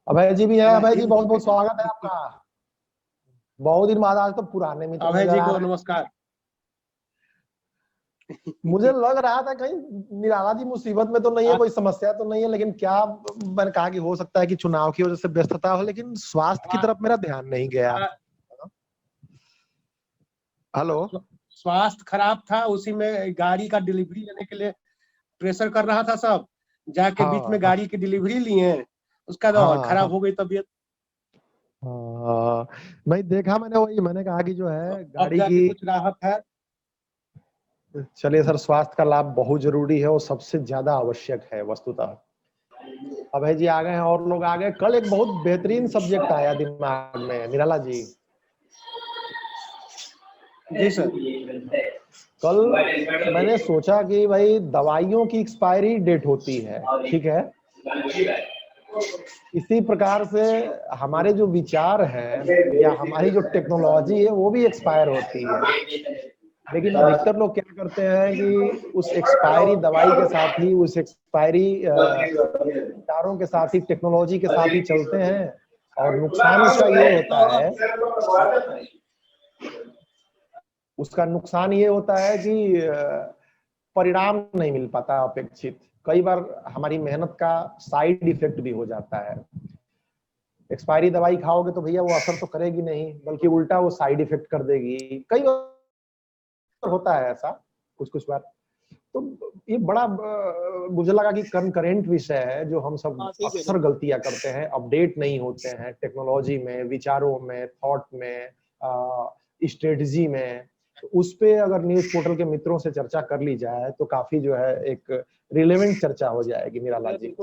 अभय जी भी है। अभय जी नहीं बहुत बहुत स्वागत है आपका। बहुत दिन बाद आज तो पुराने मित्र अभय नजर जी आ को रहे नमस्कार। हैं। मुझे लग रहा था कहीं निराला जी मुसीबत में तो नहीं है, आप कोई समस्या तो नहीं है, लेकिन क्या मैंने कहा कि हो सकता है कि चुनाव की वजह से व्यस्तता हो, लेकिन स्वास्थ्य की तरफ मेरा ध्यान नहीं गया। हेलो। स्वास्थ्य खराब था, उसी में गाड़ी का डिलीवरी लेने के लिए प्रेशर कर रहा था सब। जाके बीच में हाँ गाड़ी की डिलीवरी लिए, उसका तो और हाँ खराब हाँ हो गई तबीयत। हाँ। नहीं देखा मैंने, वही मैंने कहा कि जो है अब गाड़ी जाके की। कुछ राहत है। चलिए सर, स्वास्थ्य का लाभ बहुत जरूरी है और सबसे ज्यादा आवश्यक है वस्तुतः। अभय जी आ गए हैं और लोग आ गए। कल एक बहुत बेहतरीन सब्जेक्ट आया दिमाग में निराला जी। जी सर। कल मैंने सोचा कि भाई दवाइयों की एक्सपायरी डेट होती है, ठीक है। इसी प्रकार से हमारे जो विचार हैं या हमारी जो टेक्नोलॉजी है वो भी एक्सपायर होती है। लेकिन अधिकतर लोग क्या करते हैं कि उस एक्सपायरी दवाई के साथ ही, उस एक्सपायरी विचारों के साथ ही, टेक्नोलॉजी के साथ ही चलते हैं। और नुकसान उसका ये होता है, उसका नुकसान ये होता है कि परिणाम नहीं मिल पाता अपेक्षित। कई बार हमारी मेहनत का साइड इफेक्ट भी हो जाता है। एक्सपायरी दवाई खाओगे तो भैया वो असर तो करेगी नहीं, बल्कि उल्टा वो साइड इफेक्ट कर देगी। कई बार होता है ऐसा, कुछ कुछ बार। तो ये बड़ा मुझे लगा कि करेंट विषय है जो हम सब अक्सर गलतियां करते हैं, अपडेट नहीं होते हैं टेक्नोलॉजी में, विचारों में, थॉट में, स्ट्रेटजी में। तो उस पे अगर न्यूज पोर्टल के मित्रों से चर्चा कर ली जाए तो काफी जो है एक रिलेवेंट चर्चा हो जाएगी निराला जी।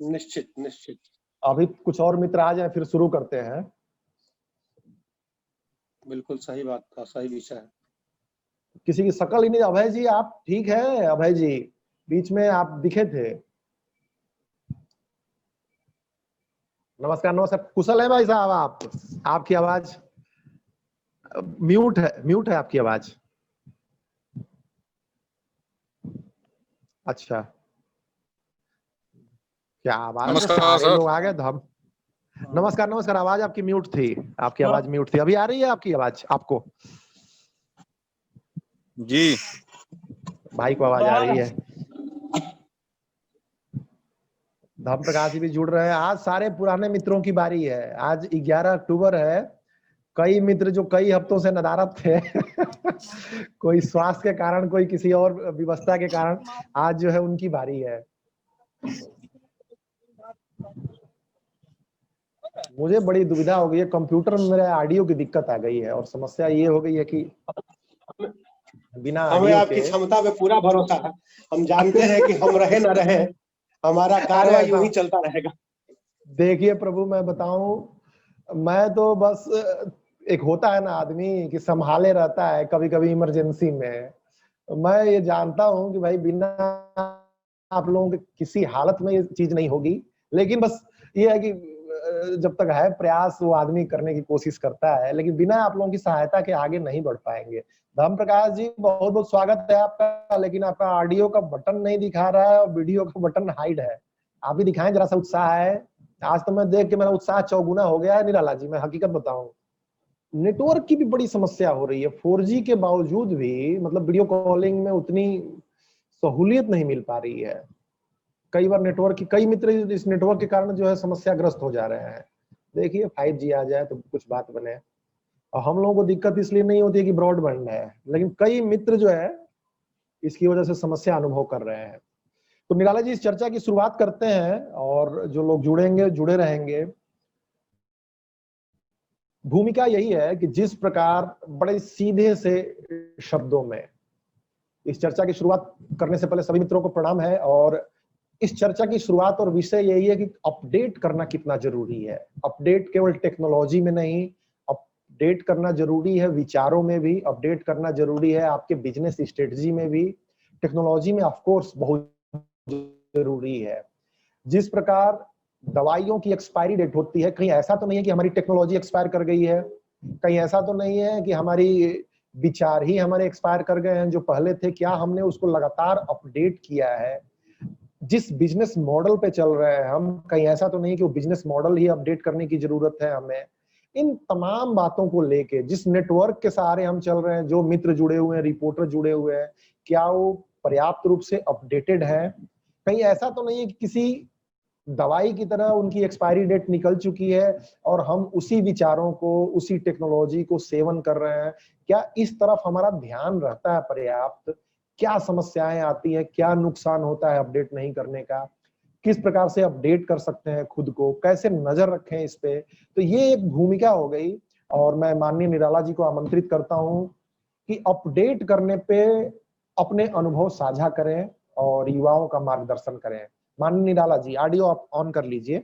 निश्चित निश्चित। अभी कुछ और मित्र आ जाए फिर शुरू करते हैं। बिल्कुल सही बात था, सही विषय है। किसी की शकल ही नहीं। अभय जी आप ठीक है? अभय जी बीच में आप दिखे थे। नमस्कार नमस्कार, कुशल है भाई साहब आप? आपकी आवाज म्यूट है, म्यूट है आपकी आवाज। अच्छा, क्या आवाज, अच्छा नमस्कार सारे सर। लोग आ गए तो हम। नमस्कार नमस्कार, आवाज आपकी म्यूट थी, आपकी आवाज म्यूट थी। अभी आ रही है आपकी आवाज आपको? जी भाई को आवाज आ रही है। धर्म प्रकाश जी भी जुड़ रहे हैं। आज सारे पुराने मित्रों की बारी है। आज 11 अक्टूबर है। कई मित्र जो कई हफ्तों से नदारद थे कोई स्वास्थ्य के कारण, कोई किसी और व्यवस्था के कारण, आज जो है उनकी बारी है। मुझे बड़ी दुविधा हो गई है, कंप्यूटर में मेरे ऑडियो की दिक्कत आ गई है और समस्या ये हो गई है कि बिना हमें ऑडियो आपकी के। क्षमता पे पूरा भरोसा है। हम जानते हैं कि हम रहे न रहे, हमारा अरे कार्य यूं ऐसा ही चलता रहेगा। देखिए प्रभु, मैं बताऊं, मैं तो बस एक होता है ना आदमी कि संभाले रहता है कभी कभी इमरजेंसी में। मैं ये जानता हूं कि भाई बिना आप लोगों के किसी हालत में ये चीज नहीं होगी। लेकिन बस ये है कि जब तक है प्रयास वो आदमी करने की कोशिश करता है, लेकिन बिना आप लोगों की सहायता के आगे नहीं बढ़ पाएंगे। धर्म प्रकाश जी बहुत बहुत स्वागत है आपका, लेकिन आपका ऑडियो का बटन नहीं दिखा रहा है और वीडियो का बटन हाइड है। आप भी दिखाएं, जरा सा उत्साह है। आज तो मैं देख के मेरा उत्साह चौगुना हो गया है निराला जी, मैं हकीकत बताऊं। नेटवर्क की भी बड़ी समस्या हो रही है। 4G के बावजूद भी मतलब वीडियो कॉलिंग में उतनी सहूलियत नहीं मिल पा रही है। कई बार नेटवर्क की, कई मित्र इस नेटवर्क के कारण जो है समस्याग्रस्त हो जा रहे हैं। देखिए 5G आ जाए तो कुछ बात बने। और हम लोगों को दिक्कत इसलिए नहीं होती है कि ब्रॉडबैंड है, लेकिन कई मित्र जो है इसकी वजह से समस्या अनुभव कर रहे हैं। तो निराला जी इस चर्चा की शुरुआत करते हैं और जो लोग जुड़ेंगे जुड़े रहेंगे। भूमिका यही है कि जिस प्रकार बड़े सीधे से शब्दों में इस चर्चा की शुरुआत करने से पहले सभी मित्रों को प्रणाम है। और इस चर्चा की शुरुआत और विषय यही है कि अपडेट करना कितना जरूरी है। अपडेट केवल टेक्नोलॉजी में नहीं, अपडेट करना जरूरी है विचारों में भी, अपडेट करना जरूरी है आपके बिजनेस स्ट्रेटजी में भी। टेक्नोलॉजी में ऑफ कोर्स बहुत जरूरी है। जिस प्रकार दवाइयों की एक्सपायरी डेट होती है, कहीं ऐसा तो नहीं है कि हमारी टेक्नोलॉजी एक्सपायर कर गई है, कहीं ऐसा तो नहीं है कि हमारी विचार ही हमारे एक्सपायर कर गए हैं जो पहले थे। क्या हमने उसको लगातार अपडेट किया है? जिस बिजनेस मॉडल पे चल रहे हैं हम, कहीं ऐसा तो नहीं कि वो बिजनेस मॉडल ही अपडेट करने की जरूरत है हमें। इन तमाम बातों को लेके जिस नेटवर्क के सहारे हम चल रहे हैं, जो मित्र जुड़े हुए हैं, रिपोर्टर जुड़े हुए हैं, क्या वो पर्याप्त रूप से अपडेटेड है? कहीं ऐसा तो नहीं है कि किसी दवाई की तरह उनकी एक्सपायरी डेट निकल चुकी है और हम उसी विचारों को, उसी टेक्नोलॉजी को सेवन कर रहे हैं? क्या इस तरफ हमारा ध्यान रहता है पर्याप्त? क्या समस्याएं आती हैं, क्या नुकसान होता है अपडेट नहीं करने का? किस प्रकार से अपडेट कर सकते हैं खुद को, कैसे नजर रखें इस पे? तो ये एक भूमिका हो गई और मैं माननीय निराला जी को आमंत्रित करता हूं कि अपडेट करने पे अपने अनुभव साझा करें और युवाओं का मार्गदर्शन करें। माननीय निराला जी, ऑडियो आप ऑन कर लीजिए।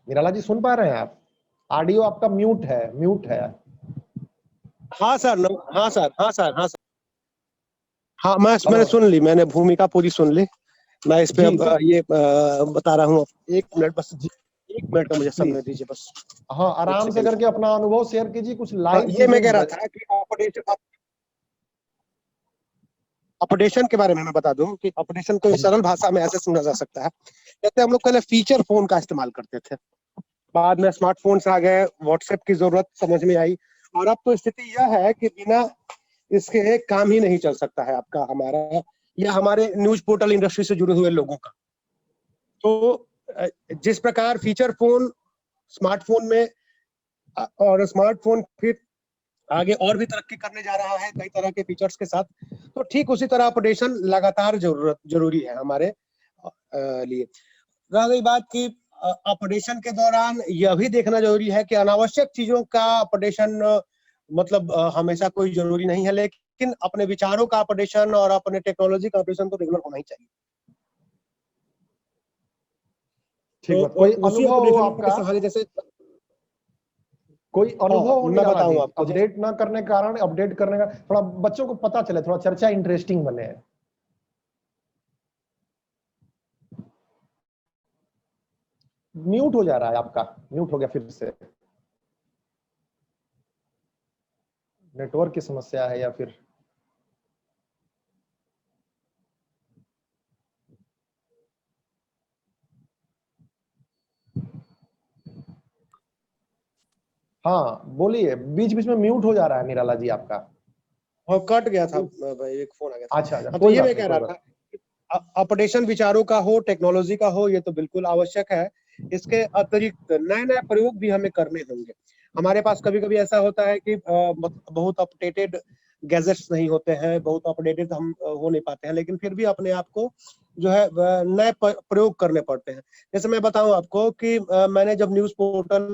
निराला जी सुन पा रहे हैं आप? ऑडियो आपका म्यूट है, म्यूट है। हाँ सर, हाँ सर, हाँ सर, हाँ सर। हाँ, मैंने हेलो सुन ली, मैंने भूमिका पूरी सुन ली। मैं इस पे जी अब जी ये बता रहा हूँ। एक मिनट बस, जी, 1 मिनट का मुझे समय प्लीज। दीजिए बस। हाँ, एक आराम से सेकंड। करके अपना अनुभव शेयर कीजिए, कुछ हाँ, लाइव ये मैं चीजें कह रहा था कि अपडेशन के बारे में मैं बता दूं कि अपडेशन को जी सरल भाषा में ऐसे समझा जा सकता है। जैसे हम लोग पहले फीचर फोन का इस्तेमाल करते थे, बाद में स्मार्टफोन्स आ गए, व्हाट्सएप की जरूरत समझ में आई, और अब तो स्थिति यह है कि बिना इसके काम ही नहीं चल सकता है आपका, हमारा या हमारे न्यूज पोर्टल इंडस्ट्री से जुड़े हुए लोगों का। तो जिस प्रकार फीचर फोन स्मार्टफोन में और स्मार्टफोन फिर आगे और भी तरक्की करने जा रहा है कई तरह के फीचर्स के साथ, तो ठीक उसी तरह अपडेशन लगातार जरूरी है हमारे लिए। रह गई बात कि अपडेशन के दौरान यह भी देखना जरूरी है कि अनावश्यक चीजों का अपडेशन मतलब हमेशा कोई जरूरी नहीं है, लेकिन अपने विचारों का अपडेशन और अपने टेक्नोलॉजी का अपडेशन तो रेगुलर होना ही चाहिए। ठीक बात। तो कोई उसी अनुभव हो अपडेशन के आपका? सहारे जैसे, कोई हाँ अनुभव हो मैं निराला जी, बताऊं आपको, जैसे अपडेट ना करने के कारण अपडेट करने का, थोड़ा बच्चों को पता चले, थोड़ा चर्चा इंटरेस्टिंग बने। म्यूट हो जा रहा है आपका, म्यूट हो गया फिर से। नेटवर्क की समस्या है या फिर? हाँ बोलिए, बीच बीच में म्यूट हो जा रहा है निराला जी आपका। हाँ, कट गया था भाई, एक फोन आ गया था। अच्छा अच्छा, हाँ, तो कोई ये बात मैं नहीं, कह कोई रहा बात। था, अपडेशन विचारों का हो, टेक्नोलॉजी का हो, ये तो बिल्कुल आवश्यक है। इसके अतिरिक्त नए नए प्रयोग भी हमें करने होंगे। हमारे पास कभी कभी ऐसा होता है कि बहुत अपडेटेड गैजेट्स नहीं होते हैं, बहुत अपडेटेड हम हो नहीं पाते हैं, लेकिन फिर भी अपने आप को जो है नए प्रयोग करने पड़ते हैं। जैसे मैं बताऊं आपको कि मैंने जब न्यूज पोर्टल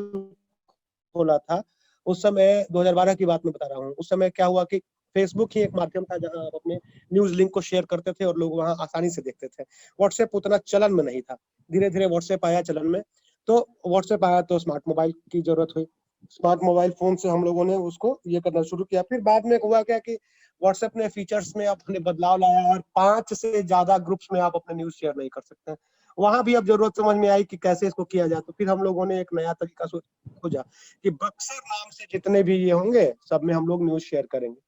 खोला था, उस समय 2012 की बात मैं बता रहा हूँ। उस समय क्या हुआ कि फेसबुक ही एक माध्यम था जहां आप अपने न्यूज लिंक को शेयर करते थे और लोग वहां आसानी से देखते थे। व्हाट्सएप उतना चलन में नहीं था। धीरे धीरे व्हाट्सएप आया चलन में, तो व्हाट्सएप आया तो स्मार्ट मोबाइल की जरूरत हुई। स्मार्ट मोबाइल फोन से हम लोगों ने उसको ये करना शुरू किया। फिर बाद में हुआ क्या कि व्हाट्सएप ने फीचर्स में अपने बदलाव लाया और 5 से ज्यादा ग्रुप्स में आप अपने न्यूज शेयर नहीं कर सकते। वहां भी अब जरूरत समझ में आई कि कैसे इसको किया जाए, तो फिर हम लोगों ने एक नया तरीका खोजा कि बक्सर नाम से जितने भी ये होंगे सब में हम लोग न्यूज शेयर करेंगे।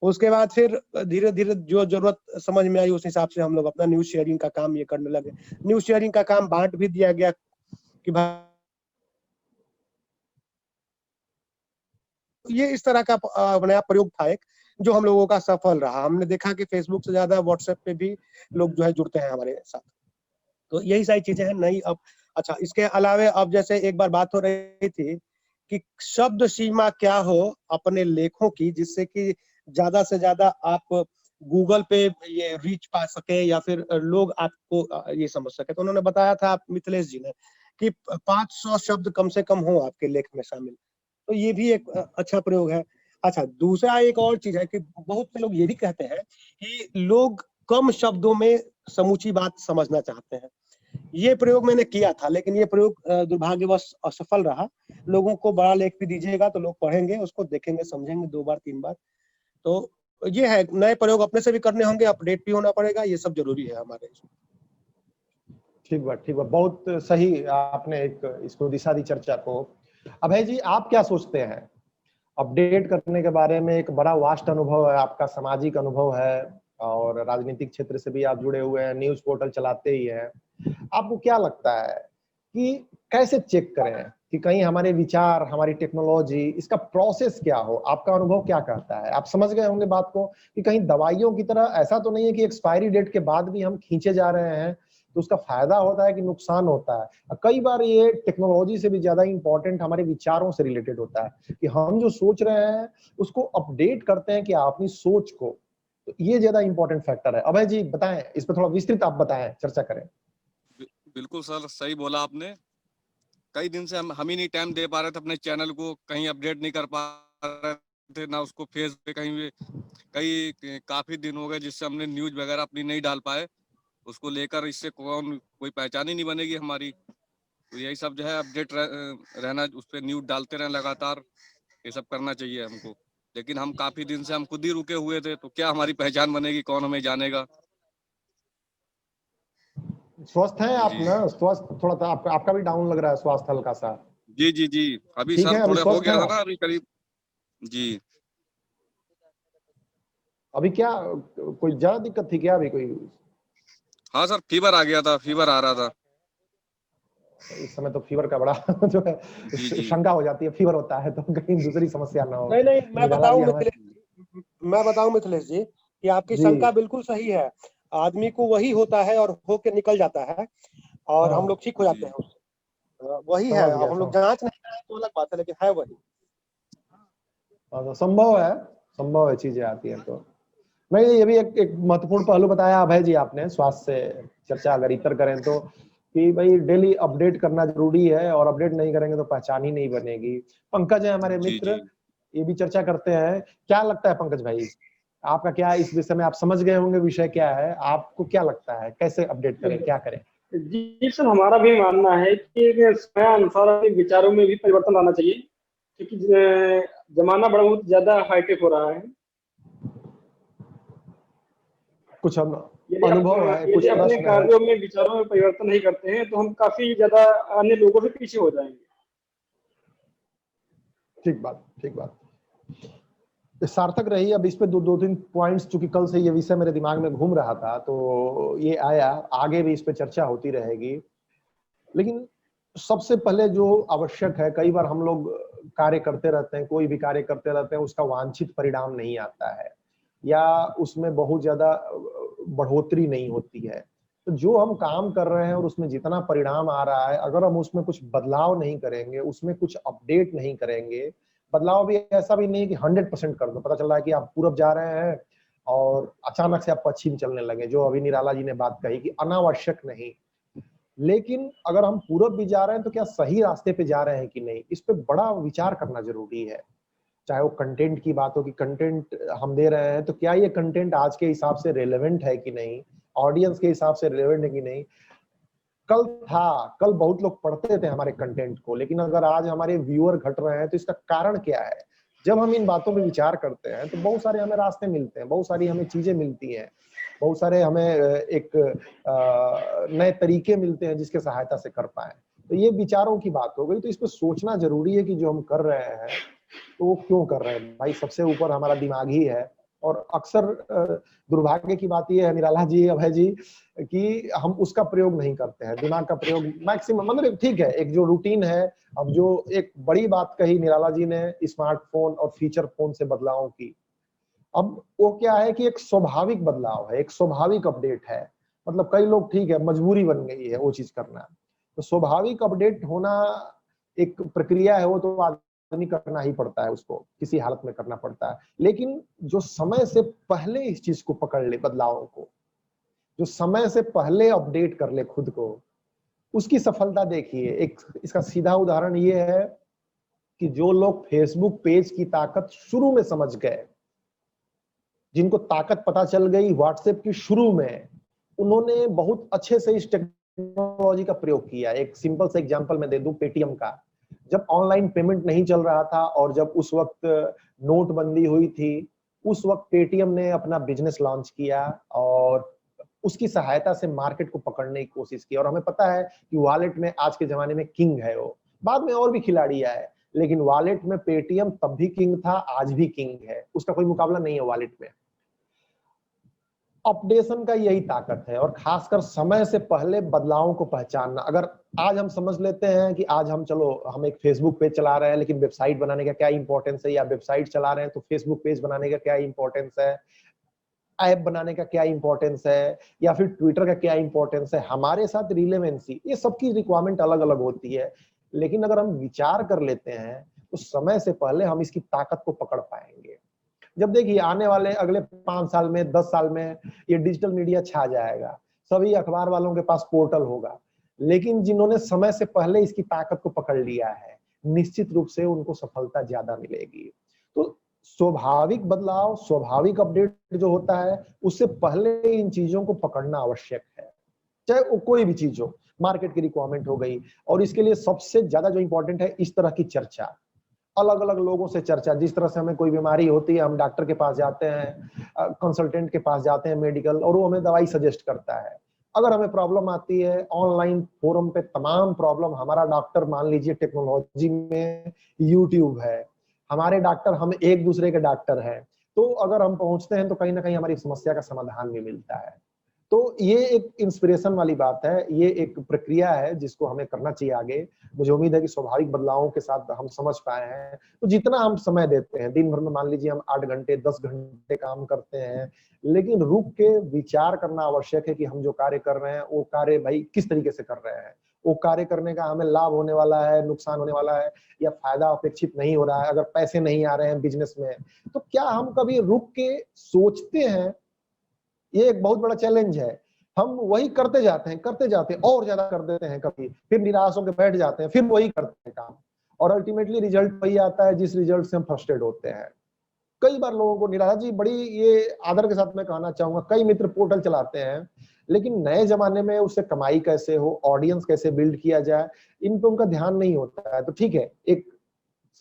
उसके बाद फिर धीरे धीरे जो जरूरत समझ में आई उस हिसाब से हम लोग अपना न्यूज शेयरिंग का काम ये करने लगे। न्यूज शेयरिंग का काम बांट भी दिया गया कि भाई ये इस तरह का नया प्रयोग था एक, जो हम लोगों का सफल रहा। हमने देखा कि फेसबुक से ज्यादा व्हाट्सएप पे भी लोग जो है जुड़ते हैं हमारे साथ। तो यही सारी चीजें हैं नई। अब अच्छा, इसके अलावे अब जैसे एक बार बात हो रही थी कि शब्द सीमा क्या हो अपने लेखों की, जिससे कि ज्यादा से ज्यादा आप गूगल पे ये रीच पा सके या फिर लोग आपको ये समझ सके। तो उन्होंने बताया था मिथिलेश जी ने कि 500 शब्द कम से कम हो आपके लेख में शामिल। तो ये भी एक अच्छा प्रयोग है। अच्छा, दूसरा एक और चीज है कि बहुत से लोग ये भी कहते हैं कि लोग कम शब्दों में समूची बात समझना चाहते हैं। ये प्रयोग मैंने किया था, लेकिन ये प्रयोग दुर्भाग्यवश असफल रहा। लोगों को बड़ा लेख भी दीजिएगा तो लोग पढ़ेंगे, उसको देखेंगे, समझेंगे 2 बार 3 बार। तो ये है, नए प्रयोग अपने से भी करने होंगे, अपडेट भी होना पड़ेगा, ये सब जरूरी है हमारे इसमें। ठीक बात, ठीक बात, बहुत सही आपने एक इसको दिशा दी चर्चा को। अभय जी, आप क्या सोचते हैं? अपडेट करने के बारे में एक बड़ा वास्ट अनुभव है आपका, सामाजिक अनुभव है और राजनीतिक क्षेत्र से भी आप जुड़े हुए हैं, न्यूज़ पोर्टल चलाते ही हैं। आपको क्या लगता है कि कैसे चेक करें कि कहीं हमारे विचार, हमारी टेक्नोलॉजी, इसका प्रोसेस क्या हो? आपका अनुभव क्या कहता है? आप समझ गए होंगे बात को कि कहीं दवाइयों की तरह ऐसा तो नहीं है कि एक्सपायरी डेट के बाद भी हम खींचे जा रहे हैं, तो उसका फायदा होता है कि नुकसान होता है। कई बार ये टेक्नोलॉजी से भी ज्यादा इंपॉर्टेंट हमारे विचारों से रिलेटेड होता है कि हम जो सोच रहे हैं उसको अपडेट करते हैं कि अपनी सोच को, तो ये ज्यादा इंपॉर्टेंट फैक्टर है। अभय जी बताएं, इस पर थोड़ा विस्तृत आप बताएं, चर्चा करें। बिल्कुल सर, सही बोला आपने। कई दिन से हम ही नहीं टाइम दे पा रहे थे अपने चैनल को, कहीं अपडेट नहीं कर पा रहे थे, ना उसको फेस पे कहीं भी। कई काफी दिन हो गए जिससे हमने न्यूज वगैरह अपनी नहीं डाल पाए, उसको लेकर इससे कोई पहचान ही नहीं बनेगी हमारी। तो यही सब जो है अपडेट रहना, उस पर न्यूज डालते रहें लगातार, ये सब करना चाहिए हमको। लेकिन हम काफी दिन से हम खुद ही रुके हुए थे, तो क्या हमारी पहचान बनेगी, कौन हमें जानेगा। स्वस्थ हैं आप जी ना? स्वस्थ थोड़ा सा आपका भी डाउन लग रहा है, स्वास्थ्य हल्का सा। जी जी जी, अभी ठीक सर है, अभी थोड़े हो स्वस्थ हैं गया था आप? ना, अभी करीब। जी अभी क्या कोई ज्यादा दिक्कत थी क्या अभी कोई? हाँ सर, फीवर आ गया था, फीवर आ रहा था। इस समय तो फीवर का बड़ा जो है जी जी शंका हो जाती है, फीवर होता है तो कहीं दूसरी समस्या ना हो। नहीं नहीं, निराला जी हमें मैं बताऊं मिथिलेश जी कि आपकी जी शंका बिल्कुल सही है। आदमी को वही होता है और होके निकल जाता है, और हम हाँ लोग ठीक हो जाते जी हैं उससे। वही है, समझ अब गया, हम लोग समझ जांच नहीं कराए तो अलग बात है, लेकिन है वही। तो संभव है चीजें आती हैं तो। मैं ये भी एक महत्वपूर्ण पहलू बताया अभय जी आपने, स्वास्थ्य से चर्चा अगर इतर करें तो, कि भाई डेली अपडेट करना जरूरी है और अपडेट नहीं करेंगे तो पहचान ही नहीं बनेगी। पंकज है हमारे जी जी। मित्र, ये भी चर्चा करते हैं। क्या लगता है पंकज भाई, आपका क्या इस विषय में, आप समझ गए होंगे विषय क्या है, आपको क्या लगता है कैसे अपडेट करें, क्या करें? जी सर, हमारा भी मानना है कि समय अनुसार अपने विचारों में भी परिवर्तन लाना चाहिए, क्योंकि जमाना बड़ा बहुत ज्यादा हाईटेक हो रहा है। कुछ हम यदि अनुभव है, कुछ यदि अपने प्रश्न है? कार्यों में विचारों में परिवर्तन नहीं करते हैं तो हम काफी ज्यादा अन्य लोगों से पीछे हो जाएंगे। ठीक बात सार्थक रही। अब इस पे दो तीन पॉइंट्स, चूंकि कल से ये विषय मेरे दिमाग में घूम रहा था तो ये आया, आगे भी इस पे चर्चा होती रहेगी। लेकिन सबसे पहले जो आवश्यक है, कई बार हम लोग कार्य करते रहते हैं, कोई भी कार्य करते रहते हैं, उसका वांछित परिणाम नहीं आता है या उसमें बहुत ज्यादा बढ़ोतरी नहीं होती है। तो जो हम काम कर रहे हैं और उसमें जितना परिणाम आ रहा है, अगर हम उसमें कुछ बदलाव नहीं करेंगे, उसमें कुछ अपडेट नहीं करेंगे, बदलाव भी ऐसा भी नहीं कि 100% कर दो, पता चल रहा है कि आप पूरब जा रहे हैं और अचानक से आप पश्चिम चलने लगे, जो अभी निराला जी ने बात कही कि अनावश्यक नहीं। लेकिन अगर हम पूरब भी जा रहे हैं तो क्या सही रास्ते पे जा रहे हैं कि नहीं, इस पे बड़ा विचार करना जरूरी है। चाहे वो कंटेंट की बात हो कि कंटेंट हम दे रहे हैं तो क्या ये कंटेंट आज के हिसाब से रेलेवेंट है कि नहीं, ऑडियंस के हिसाब से रेलेवेंट है कि नहीं। कल बहुत लोग पढ़ते थे हमारे कंटेंट को, लेकिन अगर आज हमारे व्यूअर घट रहे हैं तो इसका कारण क्या है? जब हम इन बातों पे विचार करते हैं तो बहुत सारे हमें रास्ते मिलते हैं, बहुत सारी हमें चीजें मिलती हैं, बहुत सारे हमें एक नए तरीके मिलते हैं जिसके सहायता से कर पाए। तो ये विचारों की बात हो गई, तो इस पर सोचना जरूरी है कि जो हम कर रहे हैं तो वो क्यों कर रहे हैं। भाई सबसे ऊपर हमारा दिमाग ही है, और अक्सर दुर्भाग्य की बात ये है निराला जी, अभय जी, कि हम उसका प्रयोग नहीं करते हैं, दिमाग का प्रयोग मैक्सिमम, मतलब ठीक है एक जो रूटीन है। अब जो एक बड़ी बात कही निराला जी ने स्मार्टफोन और फीचर फोन से बदलाव की, अब वो क्या है कि एक स्वाभाविक बदलाव है, एक स्वाभाविक अपडेट है। मतलब कई लोग ठीक है मजबूरी बन गई है वो चीज करना, तो स्वाभाविक अपडेट होना एक प्रक्रिया है, वो तो आदमी करना ही पड़ता है, उसको किसी हालत में करना पड़ता है। लेकिन जो समय से पहले इस चीज को पकड़ ले, बदलावों को, जो समय से पहले अपडेट कर ले खुद को, उसकी सफलता देखिए। एक इसका सीधा उदाहरण ये है कि जो लोग फेसबुक पेज की ताकत शुरू में समझ गए, जिनको ताकत पता चल गई व्हाट्सएप की शुरू में, उन्होंने बहुत अच्छे से इस टेक्नोलॉजी का प्रयोग किया। एक सिंपल सा एग्जांपल मैं दे दूं पेटीएम का। जब ऑनलाइन पेमेंट नहीं चल रहा था और जब उस वक्त नोटबंदी हुई थी, उस वक्त पेटीएम ने अपना बिजनेस लॉन्च किया और उसकी सहायता से मार्केट को पकड़ने की कोशिश की। और हमें पता है कि वॉलेट में आज के जमाने में किंग है वो, बाद में और भी खिलाड़ी आए, लेकिन वॉलेट में पेटीएम तब भी किंग था, आज भी किंग है, उसका कोई मुकाबला नहीं है वॉलेट में। अपडेशन का यही ताकत है, और खासकर समय से पहले बदलावों को पहचानना। अगर आज हम समझ लेते हैं कि आज हम एक फेसबुक पेज चला रहे हैं, लेकिन वेबसाइट बनाने का क्या इंपॉर्टेंस है, या वेबसाइट चला रहे हैं तो फेसबुक पेज बनाने का क्या इंपॉर्टेंस है, ऐप बनाने का क्या इंपॉर्टेंस है, या फिर ट्विटर का क्या इंपॉर्टेंस है, हमारे साथ रिलेवेंसी, ये सबकी रिक्वायरमेंट अलग अलग होती है। लेकिन अगर हम विचार कर लेते हैं तो समय से पहले हम इसकी ताकत को पकड़ पाएंगे। जब देखिए आने वाले अगले 5 साल में, 10 साल में ये डिजिटल मीडिया छा जाएगा, सभी अखबार वालों के पास पोर्टल होगा, लेकिन जिन्होंने समय से पहले इसकी ताकत को पकड़ लिया है, निश्चित रूप से उनको सफलता ज्यादा मिलेगी। तो स्वाभाविक बदलाव, स्वाभाविक अपडेट जो होता है, उससे पहले इन चीजों को पकड़ना आवश्यक है, चाहे वो कोई भी चीज हो, मार्केट की रिक्वायरमेंट हो गई। और इसके लिए सबसे ज्यादा जो इंपॉर्टेंट है, इस तरह की चर्चा, अलग अलग लोगों से चर्चा। जिस तरह से हमें कोई बीमारी होती है, हम डॉक्टर के पास जाते हैं, कंसल्टेंट के पास जाते हैं मेडिकल, और वो हमें दवाई सजेस्ट करता है। अगर हमें प्रॉब्लम आती है, ऑनलाइन फोरम पे तमाम प्रॉब्लम, हमारा डॉक्टर मान लीजिए टेक्नोलॉजी में यूट्यूब है, हमारे डॉक्टर हम एक दूसरे के डॉक्टर हैं, तो अगर हम पहुंचते हैं तो कहीं ना कहीं हमारी समस्या का समाधान भी मिलता है। तो ये एक इंस्पिरेशन वाली बात है, ये एक प्रक्रिया है जिसको हमें करना चाहिए आगे। मुझे उम्मीद है कि स्वाभाविक बदलावों के साथ हम समझ पाए हैं। तो जितना हम समय देते हैं, दिन भर में मान लीजिए हम 8 घंटे 10 घंटे काम करते हैं, लेकिन रुक के विचार करना आवश्यक है कि हम जो कार्य कर रहे हैं वो कार्य भाई किस तरीके से कर रहे हैं, वो कार्य करने का हमें लाभ होने वाला है, नुकसान होने वाला है, या फायदा अपेक्षित नहीं हो रहा है, अगर पैसे नहीं आ रहे हैं बिजनेस में, तो क्या हम कभी रुक के सोचते हैं? ये एक बहुत बड़ा चैलेंज है। हम वही करते जाते हैं और ज्यादा कर देते हैं, कभी फिर निराश होकर बैठ जाते हैं, फिर वही करते हैं काम, और अल्टीमेटली रिजल्ट वही आता है जिस रिजल्ट से हम फ्रस्ट्रेट होते हैं। कई बार लोगों को निराशा जी, बड़ी ये आदर के साथ मैं कहना चाहूंगा, कई मित्र पोर्टल चलाते हैं, लेकिन नए जमाने में उससे कमाई कैसे हो, ऑडियंस कैसे बिल्ड किया जाए, इन पे उनका ध्यान नहीं होता है। तो ठीक है, एक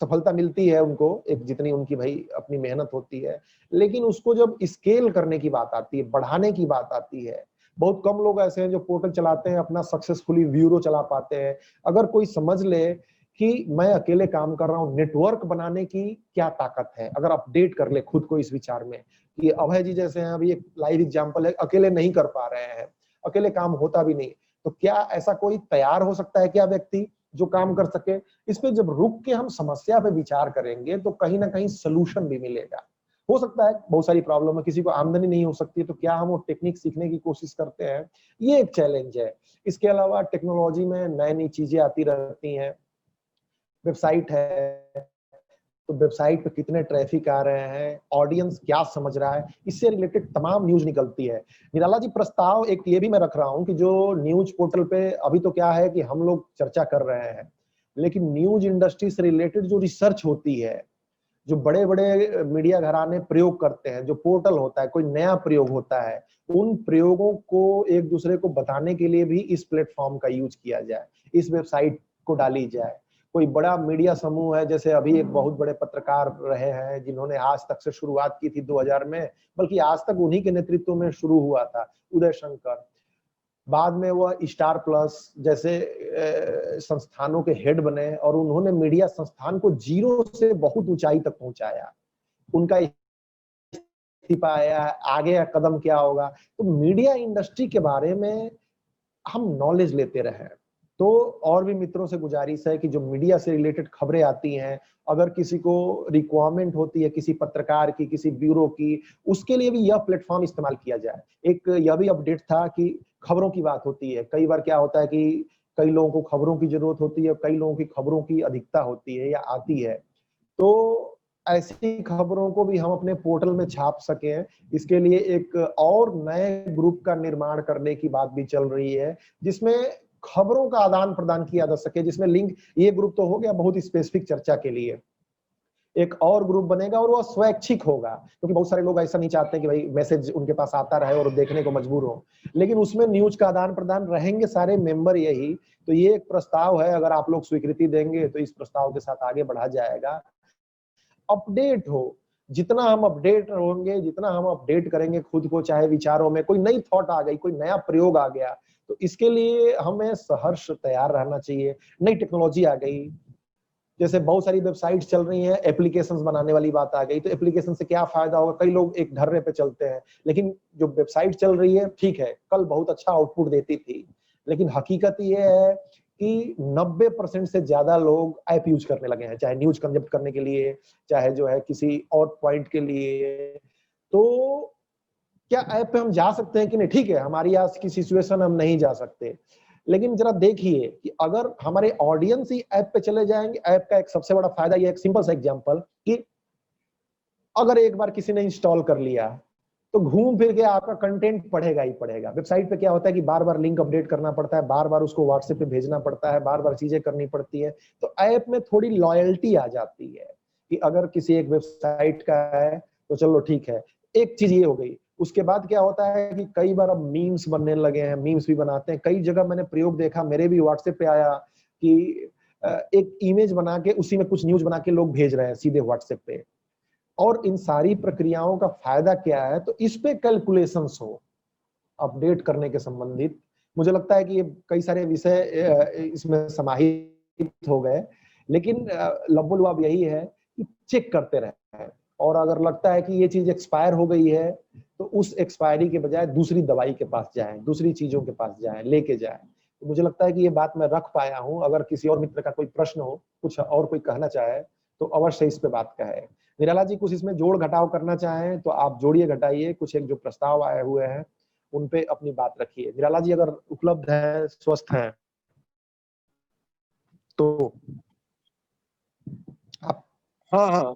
सफलता मिलती है उनको, एक जितनी उनकी भाई अपनी मेहनत होती है, लेकिन उसको जब स्केल करने की बात आती है, बढ़ाने की बात आती है, बहुत कम लोग ऐसे हैं जो पोर्टल चलाते हैं, अपना सक्सेसफुली ब्यूरो चला पाते हैं। अगर कोई समझ ले कि मैं अकेले काम कर रहा हूँ, नेटवर्क बनाने की क्या ताकत है, अगर अपडेट कर ले खुद को इस विचार में कि अभय जी जैसे हैं, अभी एक लाइव एग्जांपल है, अकेले नहीं कर पा रहे हैं, अकेले काम होता भी नहीं, तो क्या ऐसा कोई तैयार हो सकता है क्या व्यक्ति जो काम कर सके? इस पे जब रुक के हम समस्या पे विचार करेंगे तो कहीं ना कहीं सोल्यूशन भी मिलेगा। हो सकता है बहुत सारी प्रॉब्लम है, किसी को आमदनी नहीं हो सकती, तो क्या हम वो टेक्निक सीखने की कोशिश करते हैं? ये एक चैलेंज है। इसके अलावा टेक्नोलॉजी में नई नई चीजें आती रहती हैं। वेबसाइट है तो वेबसाइट पे कितने ट्रैफिक आ रहे हैं, ऑडियंस क्या समझ रहा है, इससे रिलेटेड तमाम न्यूज निकलती है। निराला जी, प्रस्ताव एक ये भी मैं रख रहा हूं कि जो न्यूज पोर्टल पे अभी तो क्या है कि हम लोग चर्चा कर रहे हैं, लेकिन न्यूज इंडस्ट्री से रिलेटेड जो रिसर्च होती है, जो बड़े बड़े मीडिया घराने प्रयोग करते हैं, जो पोर्टल होता है, कोई नया प्रयोग होता है, उन प्रयोगों को एक दूसरे को बताने के लिए भी इस प्लेटफॉर्म का यूज किया जाए, इस वेबसाइट को डाली जाए। कोई बड़ा मीडिया समूह है, जैसे अभी एक बहुत बड़े पत्रकार रहे हैं जिन्होंने आज तक से शुरुआत की थी 2000 में, बल्कि आज तक उन्हीं के नेतृत्व में शुरू हुआ था, उदय शंकर। बाद में वह स्टार प्लस जैसे संस्थानों के हेड बने, और उन्होंने मीडिया संस्थान को जीरो से बहुत ऊंचाई तक पहुंचाया। उनका इस्तीफा आया, आगे का कदम क्या होगा? तो मीडिया इंडस्ट्री के बारे में हम नॉलेज लेते रहे। तो और भी मित्रों से गुजारिश है कि जो मीडिया से रिलेटेड खबरें आती हैं, अगर किसी को रिक्वायरमेंट होती है किसी पत्रकार की, किसी ब्यूरो की, उसके लिए भी यह प्लेटफॉर्म इस्तेमाल किया जाए। एक यह भी अपडेट था कि खबरों की बात होती है, कई बार क्या होता है कि कई लोगों को खबरों की जरूरत होती है, कई लोगों की खबरों की अधिकता होती है या आती है, तो ऐसी खबरों को भी हम अपने पोर्टल में छाप सकें, इसके लिए एक और नए ग्रुप का निर्माण करने की बात भी चल रही है, जिसमें खबरों का आदान प्रदान किया जा सके, जिसमें लिंक, ये ग्रुप तो हो गया बहुत स्पेसिफिक चर्चा के लिए, एक और ग्रुप बनेगा और वह स्वैच्छिक होगा, क्योंकि बहुत सारे लोग ऐसा नहीं चाहते कि भाई मैसेज उनके पास आता रहे और देखने को मजबूर हो, लेकिन उसमें न्यूज का आदान प्रदान, रहेंगे सारे मेंबर यही। तो ये एक प्रस्ताव है, अगर आप लोग स्वीकृति देंगे तो इस प्रस्ताव के साथ आगे बढ़ा जाएगा। अपडेट हो, जितना हम अपडेट होंगे, जितना हम अपडेट करेंगे खुद को, चाहे विचारों में कोई नई थॉट आ गई, कोई नया प्रयोग आ गया, तो इसके लिए हमें सहर्ष तैयार रहना चाहिए। नई टेक्नोलॉजी आ गई, जैसे बहुत सारी वेबसाइट चल रही हैं, एप्लीकेशंस बनाने वाली बात आ गई, तो एप्लीकेशन से क्या फायदा होगा? कई लोग एक ढर्रे पे चलते हैं, लेकिन जो वेबसाइट चल रही है ठीक है, कल बहुत अच्छा आउटपुट देती थी, लेकिन हकीकत ये है कि 90% से ज्यादा लोग ऐप यूज करने लगे हैं, चाहे न्यूज कंज्यूम करने के लिए, चाहे जो है किसी और पॉइंट के लिए। तो क्या ऐप पे हम जा सकते हैं कि नहीं? ठीक है, हमारी आज की सिचुएशन हम नहीं जा सकते, लेकिन जरा देखिए कि अगर हमारे ऑडियंस ही ऐप पे चले जाएंगे, ऐप का एक सबसे बड़ा फायदा ये, एक सिंपल सा एग्जांपल कि अगर एक बार किसी ने इंस्टॉल कर लिया तो घूम फिर के आपका कंटेंट पढ़ेगा ही पढ़ेगा। वेबसाइट पे क्या होता है कि बार बार लिंक अपडेट करना पड़ता है, बार बार उसको व्हाट्सएप पे भेजना पड़ता है, बार बार चीजें करनी पड़ती है। तो ऐप में थोड़ी लॉयल्टी आ जाती है कि अगर किसी एक वेबसाइट का है तो चलो ठीक है। एक चीज ये हो गई। उसके बाद क्या होता है कि कई बार अब मीम्स बनने लगे हैं, मीम्स भी बनाते हैं। कई जगह मैंने प्रयोग देखा, मेरे भी व्हाट्सएप पे आया कि एक इमेज बना के उसी में कुछ न्यूज बना के लोग भेज रहे हैं सीधे व्हाट्सएप पे। और इन सारी प्रक्रियाओं का फायदा क्या है? तो इस पे कैलकुलेशंस हो अपडेट करने के संबंधित। मुझे लगता है कि ये कई सारे विषय इसमें समाहित हो गए, लेकिन लब्बुल यही है कि चेक करते रहें, और अगर लगता है कि ये चीज एक्सपायर हो गई है तो उस एक्सपायरी के बजाय दूसरी दवाई के पास जाएं, दूसरी चीजों के पास जाएं, लेके जाएं। तो मुझे लगता है कि ये बात मैं रख पाया हूं। अगर किसी और मित्र का कोई प्रश्न हो, कुछ और कोई कहना चाहे, तो अवश्य इस पे बात कहे। निराला जी कुछ इसमें जोड़ घटाव करना चाहें तो आप जोड़िए घटाइए। कुछ एक जो प्रस्ताव आए हुए हैं उन पे अपनी बात रखिए। निराला जी अगर उपलब्ध है, स्वस्थ हैं तो आप। हाँ,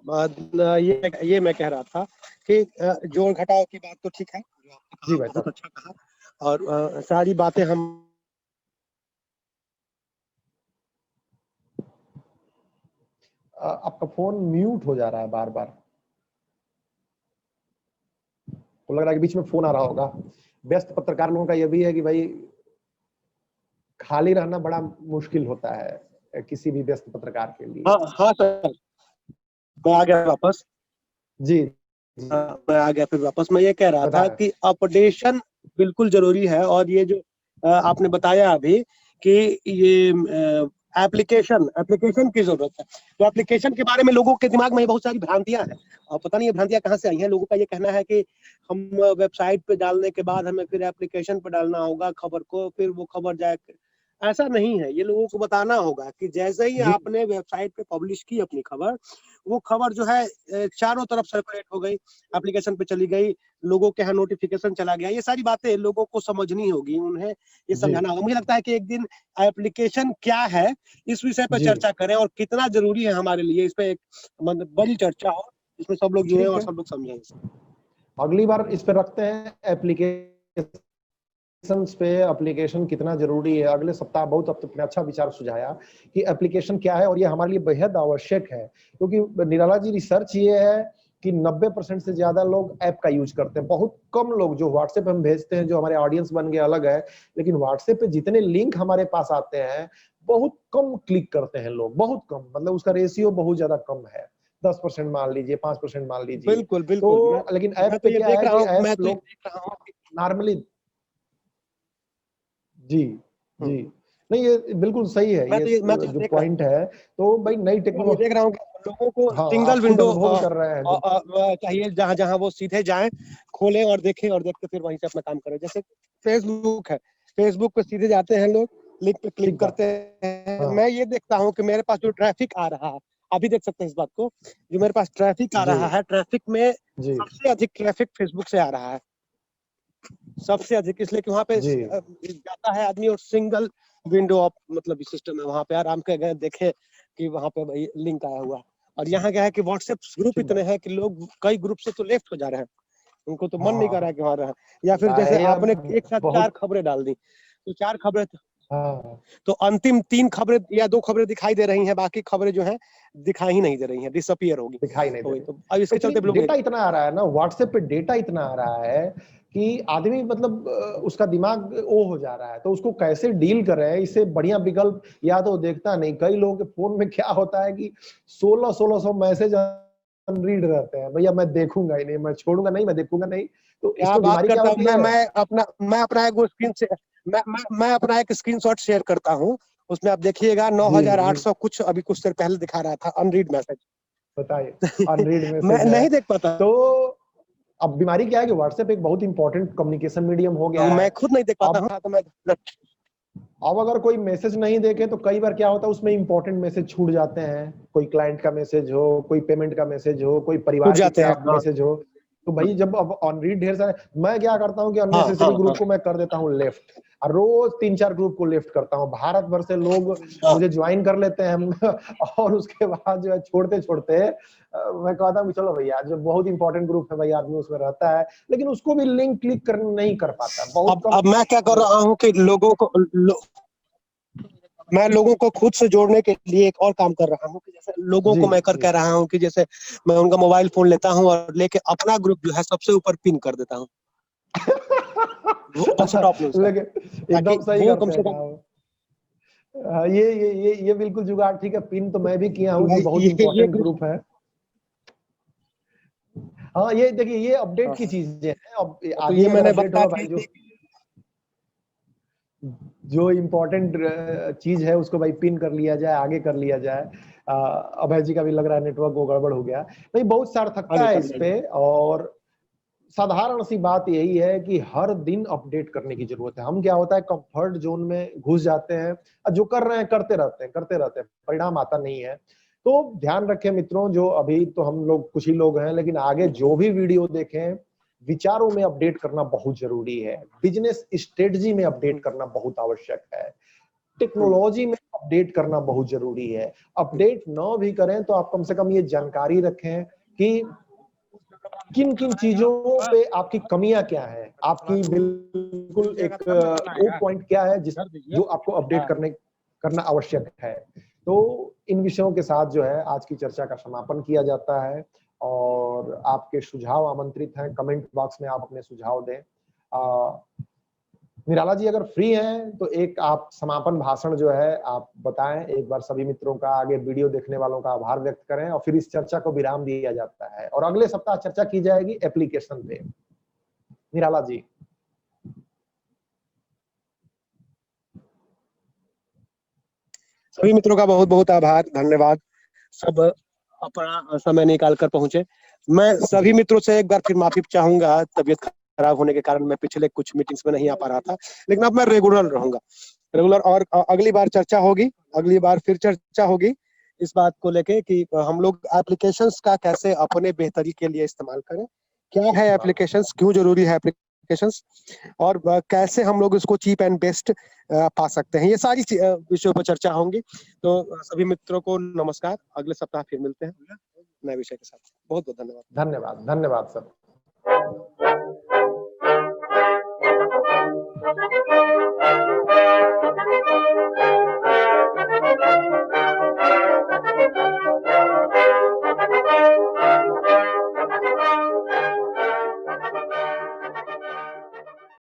ये मैं कह रहा था कि जोड़ घटाव की बात तो ठीक है, जो आपने जी कहा भाई बहुत साहब। अच्छा कहा, और सारी बातें हम आपका फोन म्यूट हो जा रहा है बार बार, तो लग रहा है कि बीच में फोन आ रहा होगा। व्यस्त पत्रकार लोगों का यह भी है कि भाई खाली रहना बड़ा मुश्किल होता है किसी भी व्यस्त पत्रकार के लिए। हाँ सर, मैं आ गया वापस। जी जी मैं आ गया फिर वापस। मैं ये कह रहा था बताएं। कि अपडेशन बिल्कुल जरूरी है, और ये जो आपने बताया अभी कि ये एप्लीकेशन की जरूरत है, तो एप्लीकेशन के बारे में लोगों के दिमाग में बहुत सारी भ्रांतियां हैं, और पता नहीं ये भ्रांतियां कहाँ से आई हैं। लोगों का ये कहना है कि हम वेबसाइट पे डालने के बाद हमें फिर एप्लीकेशन पे डालना होगा खबर को, फिर वो खबर जाए। ऐसा नहीं है, ये लोगों को बताना होगा कि जैसे ही जी आपने वेबसाइट पे पब्लिश की अपनी खबर, वो खबर जो है चारों तरफ सर्कुलेट हो गई, एप्लीकेशन पे चली गई, लोगों के यहाँ नोटिफिकेशन चला गया। ये सारी बातें लोगों को समझनी होगी, उन्हें ये जी समझाना होगा। मुझे लगता है कि एक दिन एप्लीकेशन क्या है इस विषय पर जी चर्चा करें, और कितना जरूरी है हमारे लिए, इस पे एक मतलब बड़ी चर्चा हो, इसमें सब लोग जुड़े ठीक और है, सब लोग समझें। अगली बार इस पे रखते हैं एप्लीकेशन पे। एप्लीकेशन कितना जरूरी है, अगले सप्ताह बहुत अपने अच्छा विचार सुझाया कि एप्लीकेशन क्या है, और ये हमारे लिए बेहद आवश्यक है। क्योंकि निराला जी रिसर्च ये है कि 90% से ज्यादा लोग ऐप का यूज करते हैं। बहुत कम लोग जो व्हाट्सएप हम भेजते हैं, जो हमारे ऑडियंस बन गए अलग है, लेकिन व्हाट्सएप पे जितने लिंक हमारे पास आते हैं बहुत कम क्लिक करते हैं लोग, बहुत कम, मतलब उसका रेशियो बहुत ज्यादा कम है। 10% मान लीजिए, 5% मान लीजिए। बिल्कुल बिल्कुल, तो लेकिन मैं ऐप तो पे ये क्या देख है रहा कि हूँ, ऐप लोग नॉर्मली। जी जी, नहीं ये बिल्कुल सही है, मैं ये तो ये मैं तो ये जो देख रहा पॉइंट है। तो भाई नई हूँ, ये देख टेक्नोलॉजी। रहा हूँ कि लोगों को हाँ, सिंगल आप खुद विंडो अनुभव कर रहे हैं जो। चाहिए, जहाँ जहाँ वो सीधे जाएं, खोलें और देखें, और देख के फिर वहीं से अपना काम करें। जैसे फेसबुक है, फेसबुक पे सीधे जाते हैं लोग, लिंक पे क्लिक ठीक बात। करते हैं। हाँ मैं ये देखता हूँ कि मेरे पास जो ट्रैफिक आ रहा है, अभी देख सकते हैं इस बात को, जो मेरे पास ट्रैफिक आ जी रहा है, ट्रैफिक में जी सबसे अधिक ट्रैफिक फेसबुक से आ रहा है, सबसे अधिक। इसलिए कि वहाँ पे जी जाता है आदमी और सिंगल विंडो ऑफ मतलब सिस्टम है, वहाँ पे आराम के गए देखे कि वहाँ पे भाई लिंक आया हुआ है। और यहाँ क्या है कि व्हाट्सएप ग्रुप ठीक इतने बात। हैं कि लोग कई ग्रुप से तो लेफ्ट हो जा रहे हैं, उनको तो मन नहीं कर रहा हाँ है कि वहाँ रहे। या फिर जैसे भाई आपने अब एक साथ 4 बहुत। खबरें डाल दी, तो 4 खबरें हाँ तो अंतिम 3 खबरें या 2 खबरें दिखाई दे रही हैं, बाकी खबरें जो हैं दिखाई ही नहीं दे रही हैं, डिसअपीयर होगी दिखाई नहीं दे हो गई। रही, तो अब इसके क्योंकि चलते लोग डेटा इतना आ रहा है ना व्हाट्सएप पे, डेटा इतना आ रहा है कि आदमी मतलब उसका दिमाग ओ हो जा रहा है। तो उसको कैसे डील करें, इससे बढ़िया विकल्प या तो देखता नहीं। कई लोगों के फोन में क्या होता है कि 1600 मैसेज रीड रहते हैं। भैया मैं देखूंगा ही नहीं, मैं छोड़ूंगा नहीं, मैं देखूंगा नहीं। तो क्या इसमें बात बीमारी क्या करता हूँ। होती है। मैं अपना एक स्क्रीन से मैं अपना एक स्क्रीनशॉट शेयर करता हूँ। उसमें आप देखिएगा जी 9,800 कुछ अभी कुछ देर पहले दिखा रहा था अनरीड मैसेज। बताइए, अनरीड मैं मैसेज है। नहीं देख पाता, तो अब बीमारी क्या है कि व्हाट्सएप एक बहुत इंपॉर्टेंट कम्युनिकेशन मीडियम हो गया मैं है। खुद नहीं देख पाता अब हूँ तो मैं अब अगर कोई मैसेज नहीं देखे तो कई बार क्या होता है उसमें इंपॉर्टेंट मैसेज छूट जाते हैं, कोई क्लाइंट का मैसेज हो, कोई पेमेंट का मैसेज हो, कोई छूट परिवार के जाते हैं। खिलाफ हाँ मैसेज हो। तो भाई जब अब ऑन रीड ढेर सारे, मैं क्या करता हूँ कि हाँ हाँ अननेसेसरी ग्रुप हाँ को मैं कर देता हूँ लेफ्ट, और रोज 3-4 ग्रुप को लेफ्ट करता हूँ। भारत भर से लोग हाँ। मुझे ज्वाइन कर लेते हैं और उसके बाद जो है छोड़ते छोड़ते मैं कहता हूँ चलो भैया, जो बहुत इंपॉर्टेंट ग्रुप है भाई, आदमी उसमें रहता है लेकिन उसको भी लिंक क्लिक कर नहीं कर पाता, बहुत कम। अब मैं क्या कर रहा हूँ कि मैं लोगों को खुद से जोड़ने के लिए एक और काम कर रहा हूँ कि जैसे लोगों जी को मैं कर जी। कह रहा हूँ कि जैसे मैं उनका मोबाइल फोन लेता हूँ और लेके अपना ग्रुप जो है सबसे ऊपर पिन कर देता हूँ, वो टॉप पे उसका, लेकिन ताकि एकदम सही वो कम करते से हैं कम काम। ये बिल्कुल जुगाड़ ठीक है। पिन तो मैं भी किया हूँ, जो बहुत ये इंपॉर्टेंट ग्रुप। ग्रुप है। हाँ, ये देखिए, ये अपडेट हाँ की चीजें हैं। अब तो आदमी ये अगर मैंने अपडेट बताया होगा भाई, कि जो इम्पोर्टेंट चीज है उसको भाई पिन कर लिया जाए, आगे कर लिया जाए। अभय जी का भी लग रहा है नेटवर्क वो गड़बड़ हो गया भाई, बहुत सार्थकता आगे है कर इस लिया पे। और साधारण सी बात यही है कि हर दिन अपडेट करने की जरूरत है। हम क्या होता है कंफर्ट जोन में घुस जाते हैं, और जो कर रहे हैं करते रहते हैं, परिणाम आता नहीं है। तो ध्यान रखें मित्रों, जो अभी तो हम लोग कुछ ही लोग हैं, लेकिन आगे जो भी वीडियो देखें, विचारों में अपडेट करना बहुत जरूरी है। बिजनेस स्ट्रेटजी में अपडेट करना बहुत आवश्यक है। टेक्नोलॉजी में अपडेट करना बहुत जरूरी है। अपडेट न भी करें तो आप कम से कम ये जानकारी रखें कि किन किन चीजों पे आपकी कमियां क्या है, आपकी बिल्कुल एक वो पॉइंट क्या है जिस जो आपको अपडेट करना आवश्यक है। तो इन विषयों के साथ जो है आज की चर्चा का समापन किया जाता है, और आपके सुझाव आमंत्रित हैं। कमेंट बॉक्स में आप अपने सुझाव दें। निराला जी अगर फ्री हैं तो एक आप समापन भाषण जो है आप बताएं, एक बार सभी मित्रों का, आगे वीडियो देखने वालों का आभार व्यक्त करें, और फिर इस चर्चा को विराम दिया जाता है और अगले सप्ताह चर्चा की जाएगी एप्लीकेशन पे। निराला जी। सभी मित्रों का बहुत बहुत आभार, धन्यवाद। सब अपना समय निकाल कर पहुंचे। मैं सभी मित्रों से एक बार फिर माफी चाहूंगा, तबीयत खराब होने के कारण मैं पिछले कुछ मीटिंग्स में नहीं आ पा रहा था, लेकिन अब मैं रेगुलर रहूंगा, रेगुलर। और अगली बार चर्चा होगी, अगली बार फिर चर्चा होगी इस बात को लेके कि हम लोग एप्लीकेशंस का कैसे अपने बेहतरी के लिए इस्तेमाल करें, क्या है एप्लीकेशंस, क्यों जरूरी है एप्लीकेशंस, और कैसे हम लोग इसको चीप एंड बेस्ट पा सकते हैं। ये सारी विषयों पर चर्चा होंगी। तो सभी मित्रों को नमस्कार, अगले सप्ताह फिर मिलते हैं नए विषय के साथ। बहुत बहुत धन्यवाद। धन्यवाद, धन्यवाद सर।